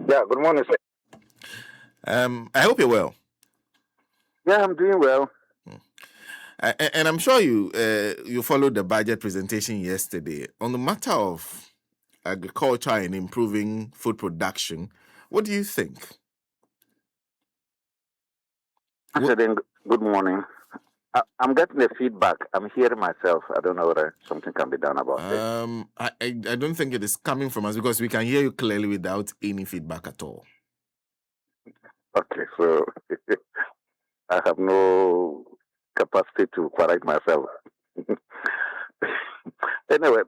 Yeah, good morning, sir. I hope you're well. Yeah, I'm doing well. And I'm sure you followed the budget presentation yesterday on the matter of agriculture and improving food production. What do you think? I said, good morning. I'm getting the feedback. I'm hearing myself. I don't know whether something can be done about it. I don't think it is coming from us because we can hear you clearly without any feedback at all. Okay, so I have no capacity to correct myself. Anyway,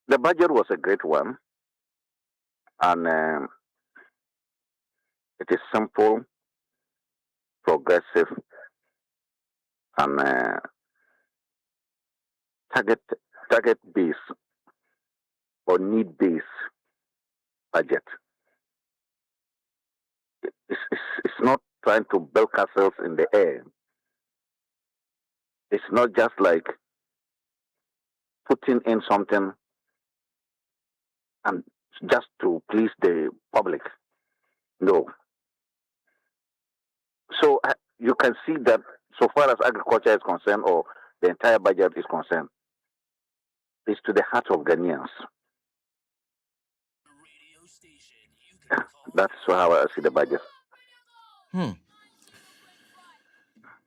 the budget was a great one, and it is simple, progressive, and target target based or need based budget. It's not trying to build castles in the air. It's not just like putting in something and just to please the public. No. So you can see that so far as agriculture is concerned, or the entire budget is concerned, it's to the heart of Ghanaians. That's how I see the budget.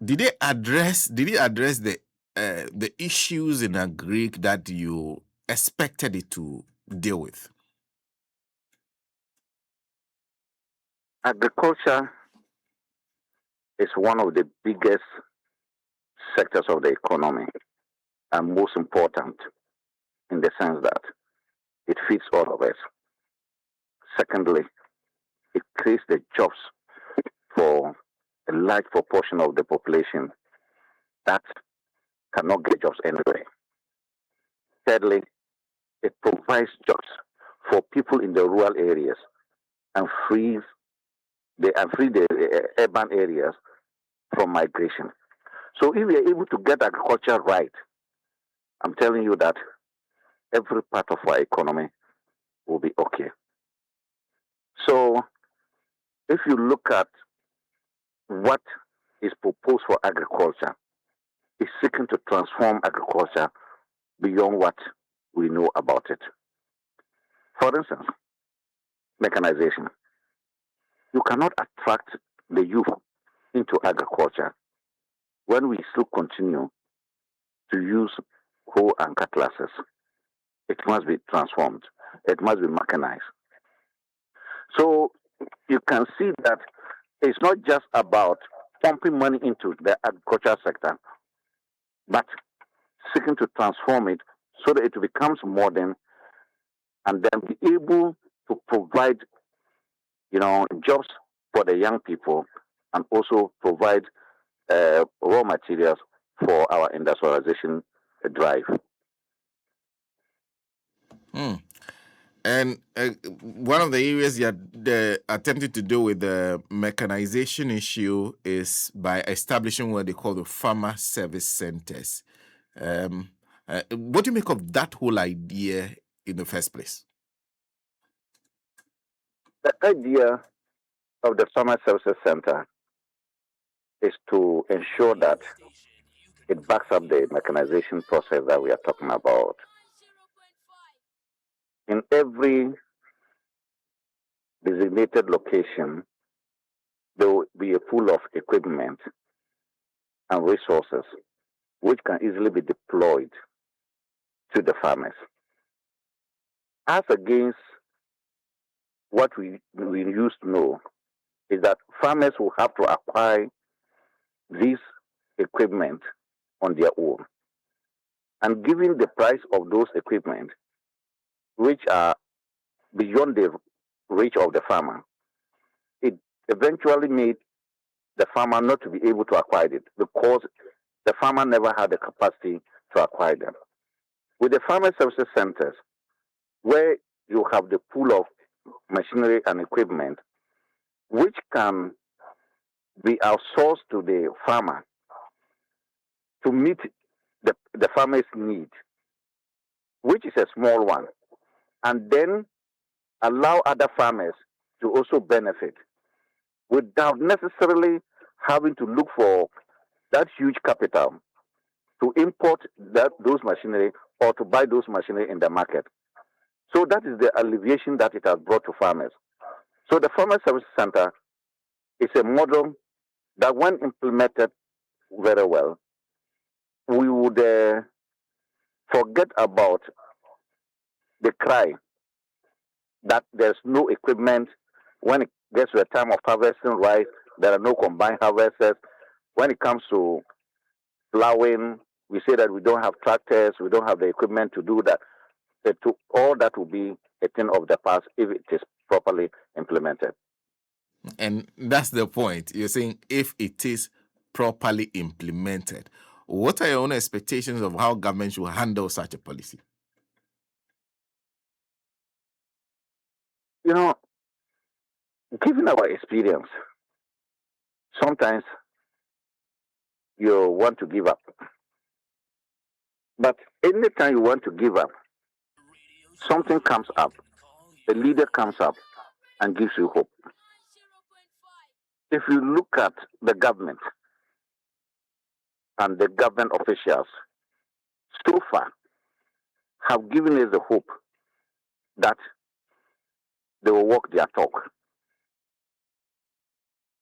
Did it address the issues in Agric that you expected it to deal with? Agriculture is one of the biggest sectors of the economy and most important in the sense that it feeds all of us. Secondly, it creates the jobs for a large proportion of the population that cannot get jobs anywhere. Thirdly, it provides jobs for people in the rural areas and frees the urban areas from migration. So if we are able to get agriculture right, I'm telling you that every part of our economy will be okay. So if you look at what is proposed for agriculture, it's seeking to transform agriculture beyond what we know about it. For instance, mechanization. You cannot attract the youth into agriculture when we still continue to use hoe and cutlasses. It must be transformed. It must be mechanized. So you can see that it's not just about pumping money into the agricultural sector, but seeking to transform it so that it becomes modern and then be able to provide, jobs for the young people and also provide raw materials for our industrialization drive. And one of the areas they're attempting to do with the mechanization issue is by establishing what they call the farmer service centers. What do you make of that whole idea in the first place? The idea of the Farmer Services Center is to ensure that it backs up the mechanization process that we are talking about. In every designated location, there will be a pool of equipment and resources which can easily be deployed to the farmers. As against what we used to know is that farmers will have to acquire this equipment on their own. And given the price of those equipment, which are beyond the reach of the farmer, it eventually made the farmer not to be able to acquire it because the farmer never had the capacity to acquire them. With the farmer services centers, where you have the pool of machinery and equipment, which can be outsourced to the farmer to meet the farmer's need, which is a small one, and then allow other farmers to also benefit without necessarily having to look for that huge capital to import those machinery or to buy those machinery in the market. So that is the alleviation that it has brought to farmers. So the Farmer Service Center is a model that, when implemented very well, we would forget about the cry that there's no equipment when it gets to the time of harvesting rice. There are no combined harvesters. When it comes to plowing, we say that we don't have tractors, we don't have the equipment to do that. All that will be a thing of the past if it is properly implemented. And that's the point. You're saying if it is properly implemented. What are your own expectations of how government should handle such a policy? You know, given our experience, sometimes you want to give up. But anytime you want to give up, something comes up, a leader comes up and gives you hope. If you look at the government and the government officials, so far have given us the hope that they will walk their talk.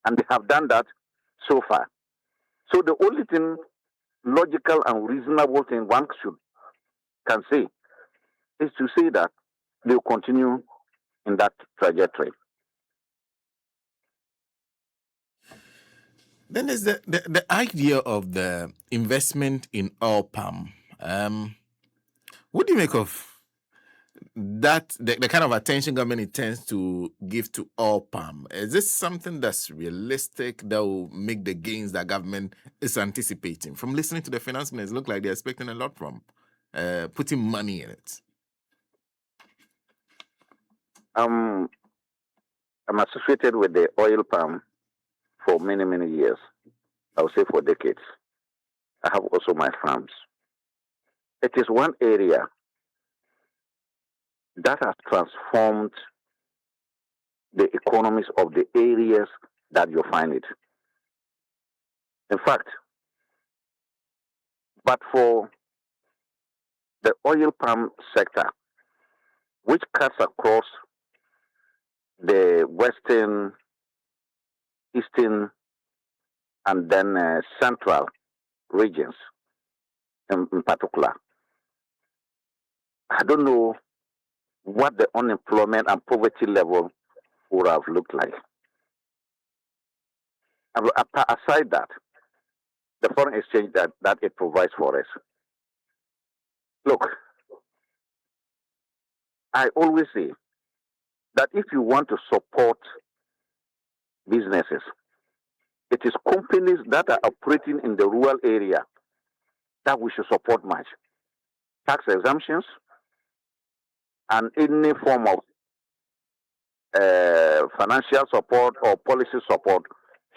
And they have done that so far. So the only thing, logical and reasonable thing one can say is to say that they will continue in that trajectory. Then there's the idea of the investment in oil palm. What do you make of that, the kind of attention government intends to give to oil palm? Is this something that's realistic that will make the gains that government is anticipating? From listening to the finance ministers, it looks like they're expecting a lot from putting money in it. I'm associated with the oil palm for many, many years. I would say for decades. I have also my farms. It is one area that has transformed the economies of the areas that you find it. In fact, but for the oil palm sector, which cuts across the western, eastern, and then central regions in particular, I don't know what the unemployment and poverty level would have looked like. Aside that, the foreign exchange that it provides for us. Look, I always say that if you want to support businesses, it is companies that are operating in the rural area that we should support much. Tax exemptions and any form of financial support or policy support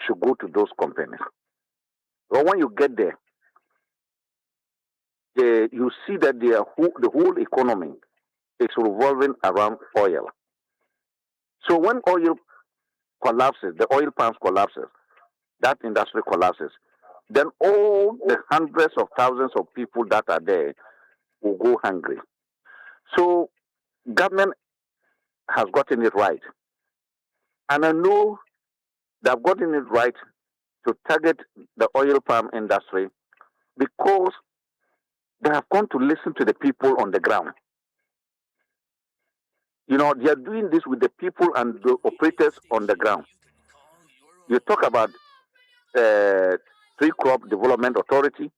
should go to those companies. But when you get there, you see that the whole economy is revolving around oil. So when oil collapses, the oil palms collapses, that industry collapses, then all the hundreds of thousands of people that are there will go hungry. So government has gotten it right. And I know they've gotten it right to target the oil palm industry because they have come to listen to the people on the ground. You know, they are doing this with the people and the operators on the ground. You talk about Tree Crop Development Authority,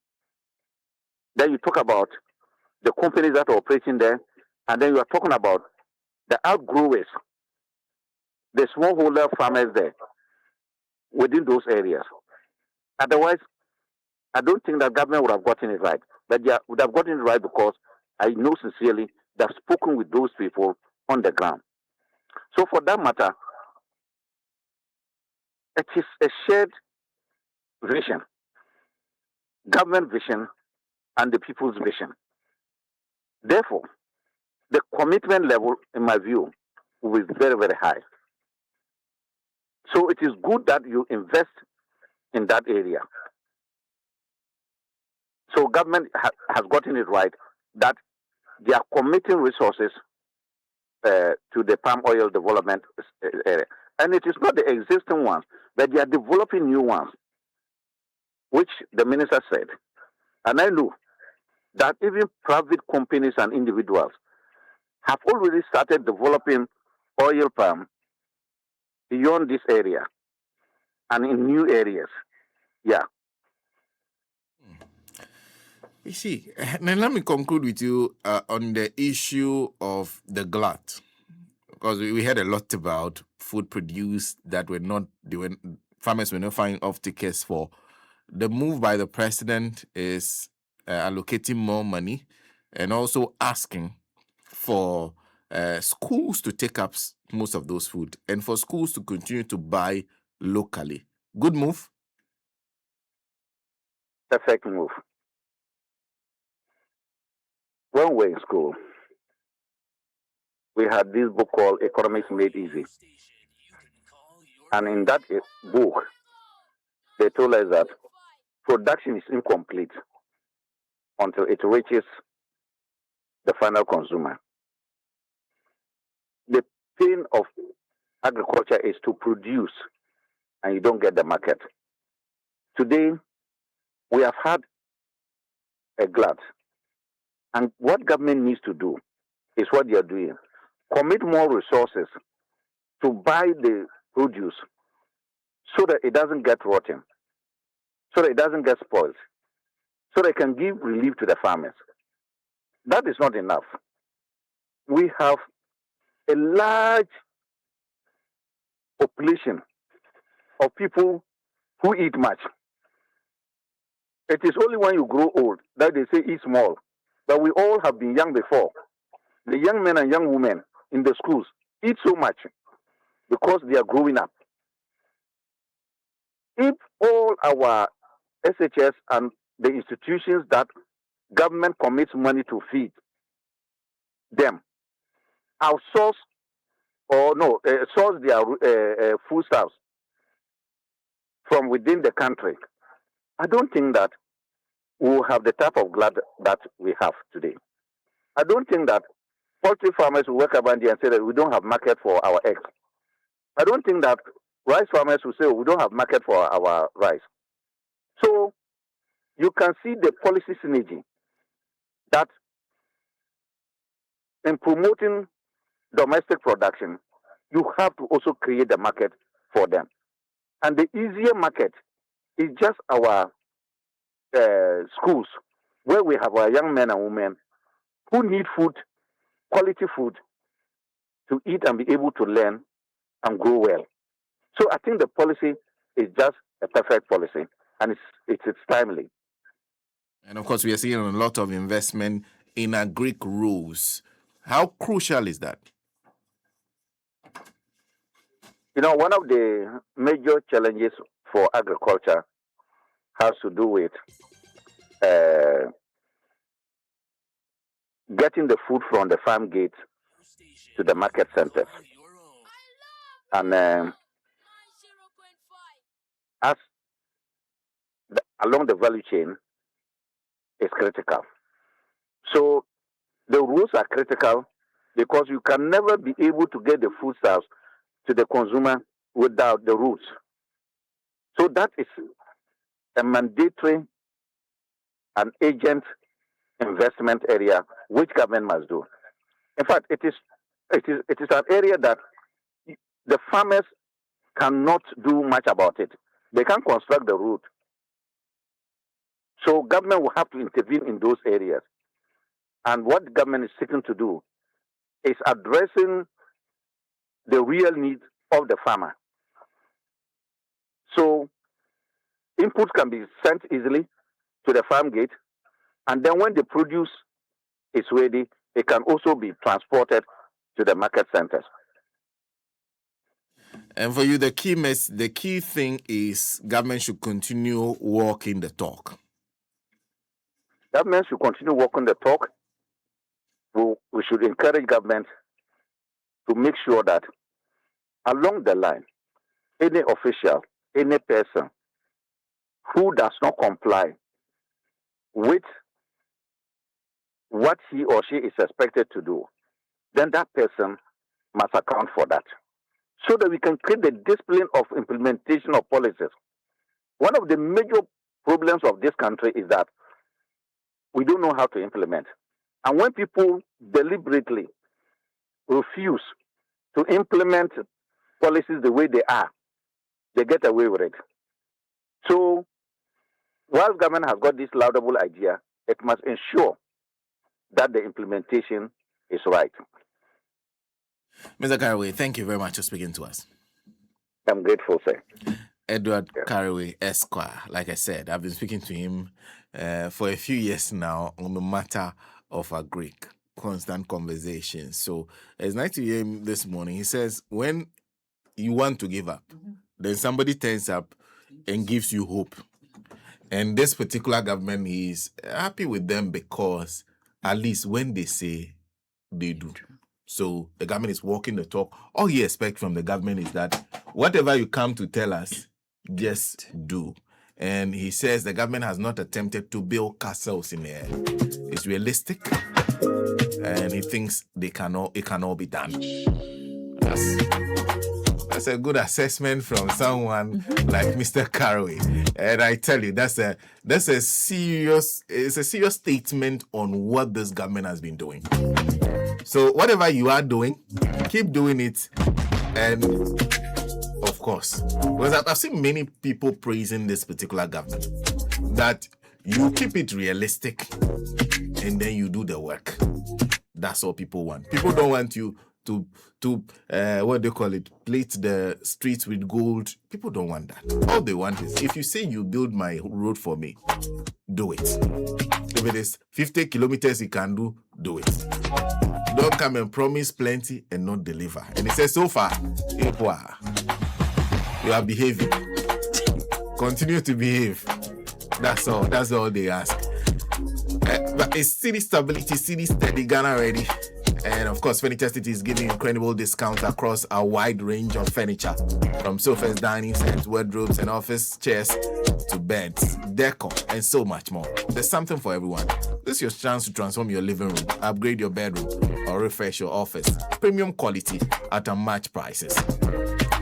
then you talk about the companies that are operating there, and then you are talking about the outgrowers, the smallholder farmers there within those areas. Otherwise, I don't think that government would have gotten it right. But they would have gotten it right because I know sincerely they've spoken with those people on the ground. So for that matter, it is a shared vision, government vision, and the people's vision. Therefore, the commitment level, in my view, will be very, very high. So it is good that you invest in that area. So government has gotten it right that they are committing resources to the palm oil development area. And it is not the existing ones, but they are developing new ones, which the minister said. And I know that even private companies and individuals have already started developing oil palm beyond this area and in new areas. Yeah. You see, then let me conclude with you on the issue of the glut, because we heard a lot about food produced that farmers were not finding off tickets for. The move by the president is allocating more money and also asking for schools to take up most of those food and for schools to continue to buy locally. Good move. Perfect move. When we were in school, we had this book called Economics Made Easy. And in that book, they told us that production is incomplete until it reaches the final consumer. The pain of agriculture is to produce and you don't get the market. Today, we have had a glut. And what government needs to do is what they are doing. Commit more resources to buy the produce so that it doesn't get rotten, so that it doesn't get spoiled, so they can give relief to the farmers. That is not enough. We have a large population of people who eat much. It is only when you grow old that they say eat small. But we all have been young before. The young men and young women in the schools eat so much because they are growing up. If all our SHS and the institutions that government commits money to feed them outsource source their foodstuffs from within the country, I don't think that we will have the type of glut that we have today. I don't think that poultry farmers will work around there and say that we don't have market for our eggs. I don't think that rice farmers will say we don't have market for our rice. So you can see the policy synergy that in promoting domestic production, you have to also create the market for them. And the easier market is just our schools, where we have our young men and women who need food, quality food, to eat and be able to learn and grow well. So I think the policy is just a perfect policy, and it's timely. And of course, we are seeing a lot of investment in Agric rules. How crucial is that? You know, one of the major challenges for agriculture has to do with getting the food from the farm gate to the market centers. And along the value chain is critical. So the rules are critical because you can never be able to get the foodstuffs to the consumer without the rules. So that is a mandatory and agent investment area which government must do. In fact, it is an area that the farmers cannot do much about it. They can't construct the road. So government will have to intervene in those areas. And what government is seeking to do is addressing the real needs of the farmer. So inputs can be sent easily to the farm gate, and then when the produce is ready, it can also be transported to the market centers. And for you, the key thing is government should continue walking the talk. Government should continue walking the talk. We should encourage government to make sure that along the line, any official, any person who does not comply with what he or she is expected to do, then that person must account for that. So that we can create the discipline of implementation of policies. One of the major problems of this country is that we don't know how to implement. And when people deliberately refuse to implement policies the way they are, they get away with it. So, while government has got this laudable idea, it must ensure that the implementation is right. Mr. Kareweh, thank you very much for speaking to us. I'm grateful, sir. Edward Kareweh Esquire, like I said, I've been speaking to him for a few years now on the matter of Agric, constant conversations. So it's nice to hear him this morning. He says, when you want to give up, then somebody turns up and gives you hope. And this particular government is happy with them because at least when they say, they do. So the government is walking the talk. All you expect from the government is that whatever you come to tell us, just do. And he says the government has not attempted to build castles in the air. It's realistic, and he thinks it can all be done. That's a good assessment from someone like Mr. Kareweh. And I tell you, that's a serious statement on what this government has been doing. So whatever you are doing, keep doing it. And of course, because I've seen many people praising this particular government, that you keep it realistic and then you do the work. That's all people want. People don't want you to what they call it, plate the streets with gold. People don't want that. All they want is, if you say you build my road for me, do it. If it is 50 kilometers you can do it. Don't come and promise plenty and not deliver. And he says, so far, you are behaving. Continue to behave. That's all they ask. But it's city stability, city steady, Ghana ready. And of course, Furniture City is giving incredible discounts across a wide range of furniture, from sofas, dining sets, wardrobes, and office chairs to beds, decor, and so much more. There's something for everyone. This is your chance to transform your living room, upgrade your bedroom, or refresh your office. Premium quality at unmatched prices.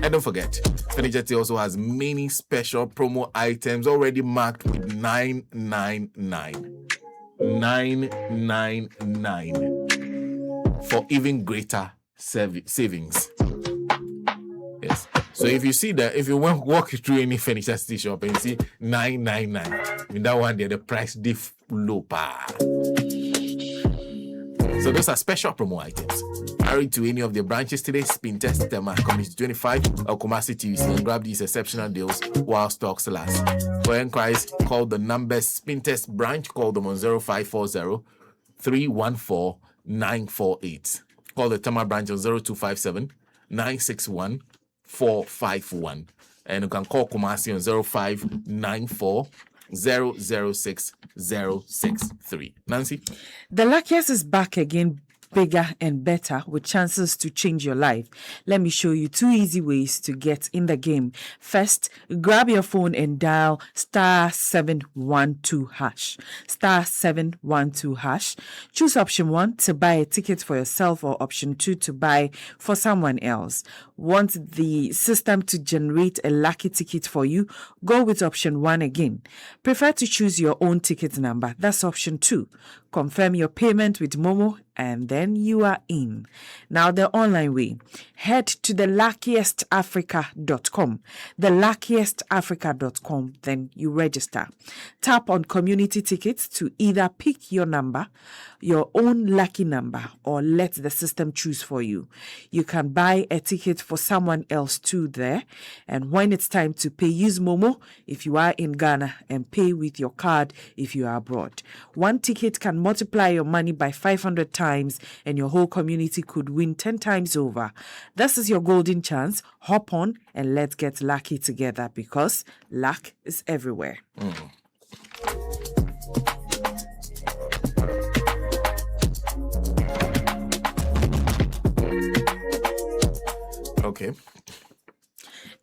And don't forget, Furniture City also has many special promo items already marked with 999. 999 for even greater savings. Yes. So if you see that, if you walk through any Furniture City shop and see 999, in that one there the price diff low. So those are special promo items. Hurry to any of their branches today. Spin test Tema Community 25 or Kumasi TUC and grab these exceptional deals while stocks last. For inquiries, call the numbers Spin Test branch. Call them on 0540 314 948. Call the Tema branch on 0257 961 451. And you can call Kumasi on 0594 006 063. Nancy? The luckiest is back again, bigger and better, with chances to change your life. Let me show you 2 easy ways to get in the game. First, grab your phone and dial *712#. *712#. Choose option 1 to buy a ticket for yourself, or option 2 to buy for someone else. Want the system to generate a lucky ticket for you? Go with option 1 again. Prefer to choose your own ticket number? That's option 2. Confirm your payment with Momo, and then you are in. Now the online way. Head to theluckiestafrica.com. Theluckiestafrica.com. Then you register. Tap on community tickets to either pick your number, your own lucky number, or let the system choose for you. You can buy a ticket for someone else too there. And when it's time to pay, use Momo if you are in Ghana, and pay with your card if you are abroad. One ticket can multiply your money by 500 times, and your whole community could win 10 times over. This is your golden chance. Hop on and let's get lucky together, because luck is everywhere. Okay.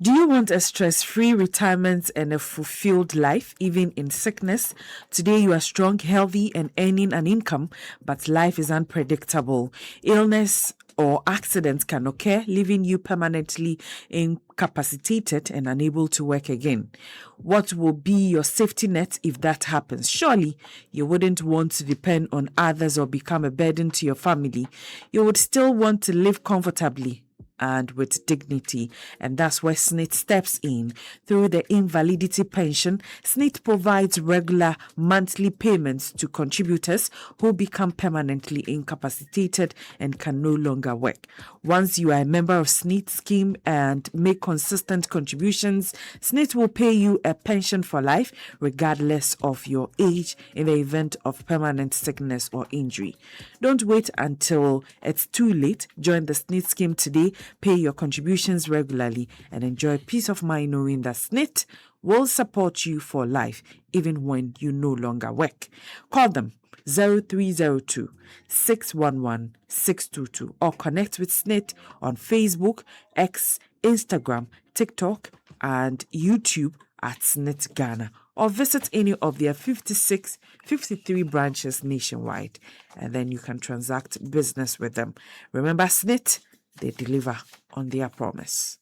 Do you want a stress-free retirement and a fulfilled life, even in sickness? Today you are strong, healthy, and earning an income, but life is unpredictable. Illness or accidents can occur, leaving you permanently incapacitated and unable to work again. What will be your safety net if that happens? Surely you wouldn't want to depend on others or become a burden to your family. You would still want to live comfortably and with dignity. And that's where SNIT steps in. Through the invalidity pension, SNIT provides regular monthly payments to contributors who become permanently incapacitated and can no longer work. Once you are a member of SNIT scheme and make consistent contributions, SNIT will pay you a pension for life regardless of your age in the event of permanent sickness or injury. Don't wait until it's too late. Join the SNIT scheme today. Pay your contributions regularly and enjoy peace of mind knowing that SNIT will support you for life even when you no longer work. Call them 0302 611 622 or connect with SNIT on Facebook, X, Instagram, TikTok, and YouTube at SNIT Ghana, or visit any of their 53 branches nationwide, and then you can transact business with them. Remember, SNIT, they deliver on their promise.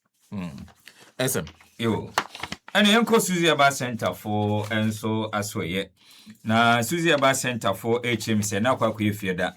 SM. Yo. And Uncle Susie Abba Center for and so as we na Susie Abba Center for HMC na kwa kuyefia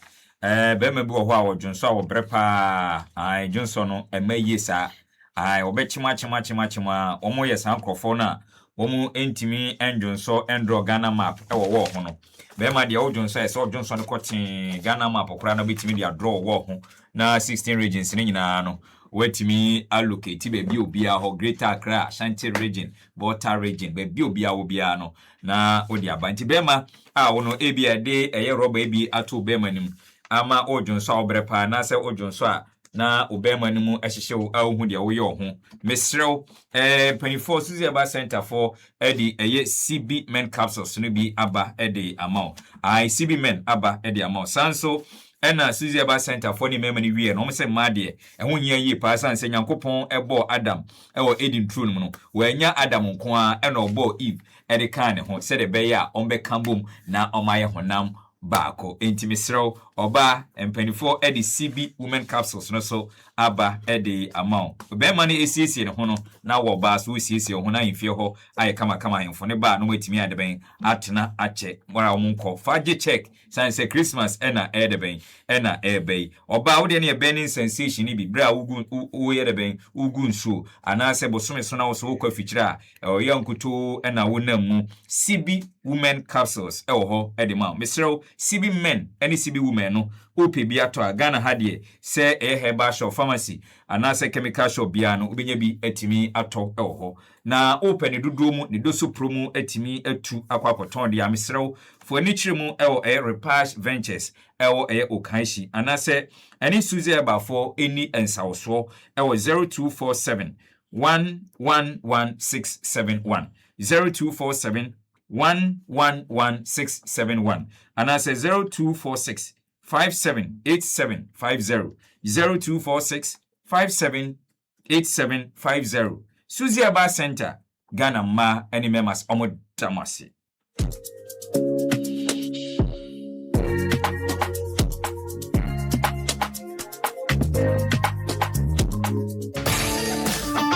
bema bi wo ho a wodwonso a wobrepa ai Johnson no emayesa ai obechima omo yesa nkrofo na omo entimi endwonso endro Ghana map e wo ho no bema dia wodwonso ese wodwonso no kotin Ghana map okura na betimi dia draw wo ho na 16 regions ni nyina no wetimi allocate be bi obia ho Greater Accra, Ashanti region, Volta region, be bi obia obia no na odi abanti bema a wono ebia de eye roba ebi ato bema nim ama odwonso a obrepa na se odwonso a na obema nim ehihye wo a ohu de wo ye ho mesrew 24 Susie Abba Center for edi eye CB men capsules no bi aba edi amount CB men aba edi amount sanso ena Susie Abba Center for ni memani wie no se made ehun nya yi pa san se Nyankopon ebo Adam ewo Eden throne mu no wanya Adam nko a ena obo Eve ede kan ne ho se de be ya ombe kambom na omaye honam baako intimisrew oba empanifo ede CB women capsules no so aba ede amount be mani esiesie ne ho no na wo ba so esiesie ho na yefie ho aye kama hemfo ne ba no matimi ade ben atena ache mora omunko faje check sanse Christmas ena ede ben ena ebe oba wo de ne burning sensation ni bi bra ugu ye de ben ugu nsu anase bosome so na wo so kwa fichira yankuto ena wonam CB women capsules ewo ho ede ma mesrew CB men any CB women no ope bi ato Ghana hadie se herbal shop pharmacy anase chemical shop bia no obenya bi atimi ato ewo ho na ope ne dodo mu ne doso promo atimi atu akwakoton de amesrew for ni chirimu ewo Repage Ventures ewo Okanshi anase any Susie Abba for any ensawso ewo 0247 111671 0247 111671 and I say 0246 578750 0246 578750 Susie Abba Center Ghana ma any members omodamasi.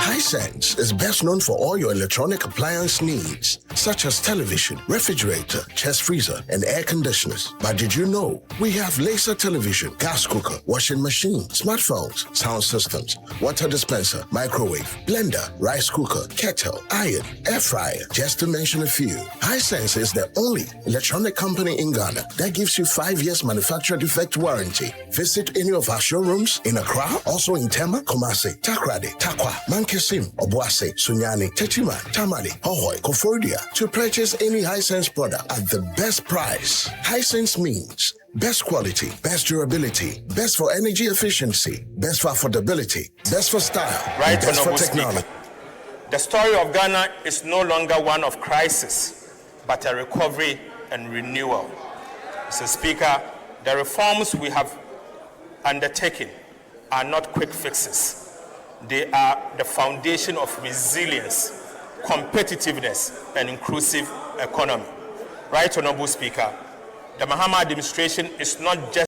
Hisense is best known for all your electronic appliance needs, such as television, refrigerator, chest freezer, and air conditioners. But did you know we have laser television, gas cooker, washing machine, smartphones, sound systems, water dispenser, microwave, blender, rice cooker, kettle, iron, air fryer, just to mention a few. Hisense is the only electronic company in Ghana that gives you 5 years manufacturer defect warranty. Visit any of our showrooms in Accra, also in Tema, Kumasi, Takrade, Takwa, Mankesim, Obuasi, Sunyani, Tetima, Tamale, Hohoi, Koforidua to purchase any Hisense product at the best price. Hisense means best quality, best durability, best for energy efficiency, best for affordability, best for style, right, best for technology. Speaker. The story of Ghana is no longer one of crisis, but a recovery and renewal. Mr. Speaker, the reforms we have undertaken are not quick fixes. They are the foundation of resilience, competitiveness, and inclusive economy. Right, Honorable Speaker, the Mahama administration is not just